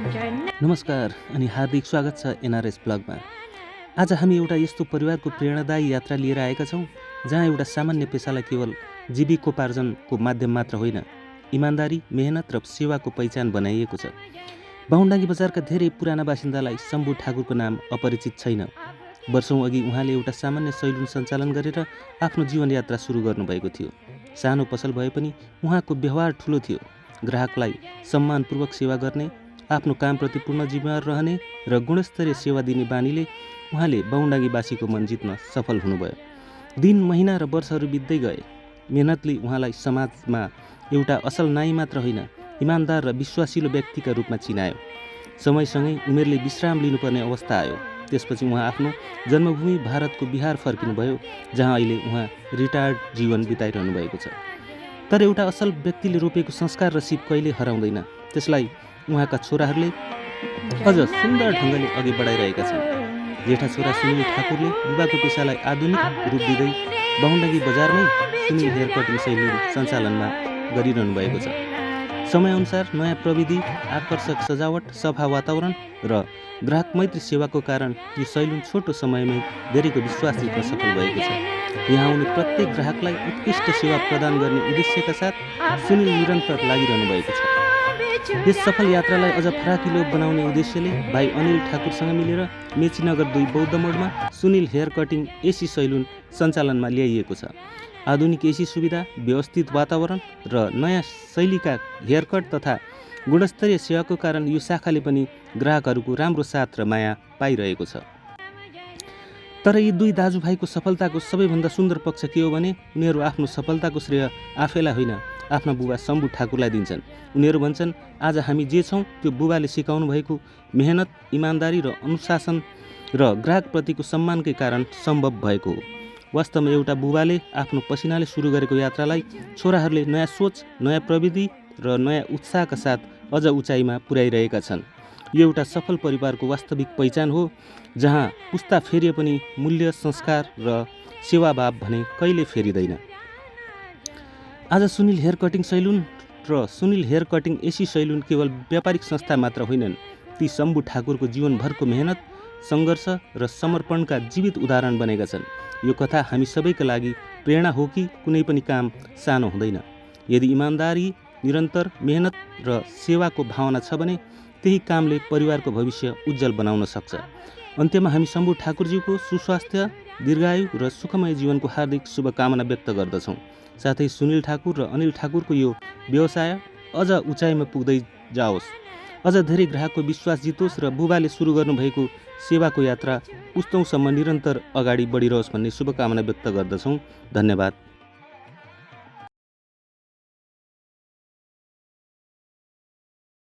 नमस्कार अनि हार्दिक स्वागत छ एनआरएस ब्लगमा। आज हामी एउटा यस्तो परिवारको प्रेरणादायी यात्रा लिएर आएका छौँ जहाँ एउटा सामान्य पेसालाई केवल जीविकोपार्जनको माध्यम मात्र होइन, इमान्दारी, मेहनत र सेवाको पहिचान बनाइएको छ। बाहुनडाङ्गी बजारका धेरै पुराना बासिन्दालाई शम्भु ठाकुरको नाम अपरिचित छैन। वर्षौँ अघि उहाँले एउटा सामान्य सैलुन सञ्चालन गरेर आफ्नो जीवनयात्रा सुरु गर्नुभएको थियो। सानो पसल भए पनि उहाँको व्यवहार ठुलो थियो। ग्राहकलाई सम्मानपूर्वक सेवा गर्ने, आफ्नो कामप्रति पूर्ण जिम्मेवार रहने र गुणस्तरीय सेवा दिने बानीले उहाँले बाहुनडाङ्गीवासीको मन जित्न सफल हुनुभयो। दिन, महिना र वर्षहरू बित्दै गए। मेहनतले उहाँलाई समाजमा एउटा असल नाई मात्र होइन, इमान्दार र विश्वासिलो व्यक्तिका रूपमा चिनायो। समयसँगै उमेरले विश्राम लिनुपर्ने अवस्था आयो। त्यसपछि उहाँ आफ्नो जन्मभूमि भारतको बिहार फर्किनुभयो, जहाँ अहिले उहाँ रिटायर्ड जीवन बिताइरहनु भएको छ। तर एउटा असल व्यक्तिले रोपेको संस्कार र सिप कहिले हराउँदैन। त्यसलाई उहाँका छोराहरूले अझ सुन्दर ढङ्गले अघि बढाइरहेका छन्। जेठा छोरा सुनिल ठाकुरले विवाहको पेसालाई आधुनिक रूप दिँदै बाहुनडाङ्गी बजारमै सुनिल हेयर कटिङ सैलुन सञ्चालनमा गरिरहनु भएको छ। समयअनुसार नयाँ प्रविधि, आकर्षक सजावट, सफा वातावरण र ग्राहक मैत्री सेवाको कारण यो सैलुन छोटो समयमै धेरैको विश्वास जित्न सफल भएको छ। यहाँ आउने प्रत्येक ग्राहकलाई उत्कृष्ट सेवा प्रदान गर्ने उद्देश्यका साथ सुनिल निरन्तर लागिरहनु भएको छ। यस सफल यात्रालाई अझ फराकिलो बनाउने उद्देश्यले भाइ अनिल ठाकुरसँग मिलेर मेचीनगर 2 बौद्ध मोडमा Sunil hair cutting AC salon सञ्चालनमा ल्याइएको छ। आधुनिक एसी सुविधा, व्यवस्थित वातावरण र नयाँ शैलीका हेयरकट तथा गुणस्तरीय सेवाको कारण यो शाखाले पनि ग्राहकहरूको राम्रो साथ र माया पाइरहेको छ। तर यी दुई दाजुभाइको सफलताको सबैभन्दा सुन्दर पक्ष के हो भने उनीहरू आफ्नो सफलताको श्रेय आफैलाई होइन, आफ्ना बुबा शम्भु ठाकुरलाई दिन्छन्। उनीहरू भन्छन्, आज हामी जे छौँ त्यो बुबाले सिकाउनु भएको मेहनत, इमान्दारी र अनुशासन र ग्राहकप्रतिको सम्मानकै कारण सम्भव भएको हो। वास्तवमा एउटा बुबाले आफ्नो पसिनाले सुरु गरेको यात्रालाई छोराहरूले नयाँ सोच, नयाँ प्रविधि र नयाँ उत्साहका साथ अझ उचाइमा पुर्याइरहेका छन्। यो एउटा सफल परिवारको वास्तविक पहिचान हो, जहाँ पुस्ता फेरिए पनि मूल्य, संस्कार र सेवाभाव भने कहिले फेरिँदैन। आज सुनिल हेयर कटिङ सैलुन र Sunil hair cutting AC salon केवल व्यापारिक संस्था मात्र होइनन्, ती शम्भु ठाकुरको जीवनभरको मेहनत, सङ्घर्ष र समर्पणका जीवित उदाहरण बनेका छन्। यो कथा हामी सबैका लागि प्रेरणा हो कि कुनै पनि काम सानो हुँदैन। यदि इमान्दारी, निरन्तर मेहनत र सेवाको भावना छ भने त्यही कामले परिवारको भविष्य उज्जवल बनाउन सक्छ। अन्त्यमा हामी शम्भु ठाकुरज्यूको सुस्वास्थ्य, दीर्घायु र सुखमय जीवनको हार्दिक शुभकामना व्यक्त गर्दछौँ। साथै सुनिल ठाकुर र अनिल ठाकुरको यो व्यवसाय अझ उचाइमा पुग्दै जाओस्, अझ धेरै ग्राहकको विश्वास जितोस् र बुबाले सुरु गर्नुभएको सेवाको यात्रा पुस्तौँसम्म निरन्तर अगाडि बढिरहोस् भन्ने शुभकामना व्यक्त गर्दछौँ। धन्यवाद।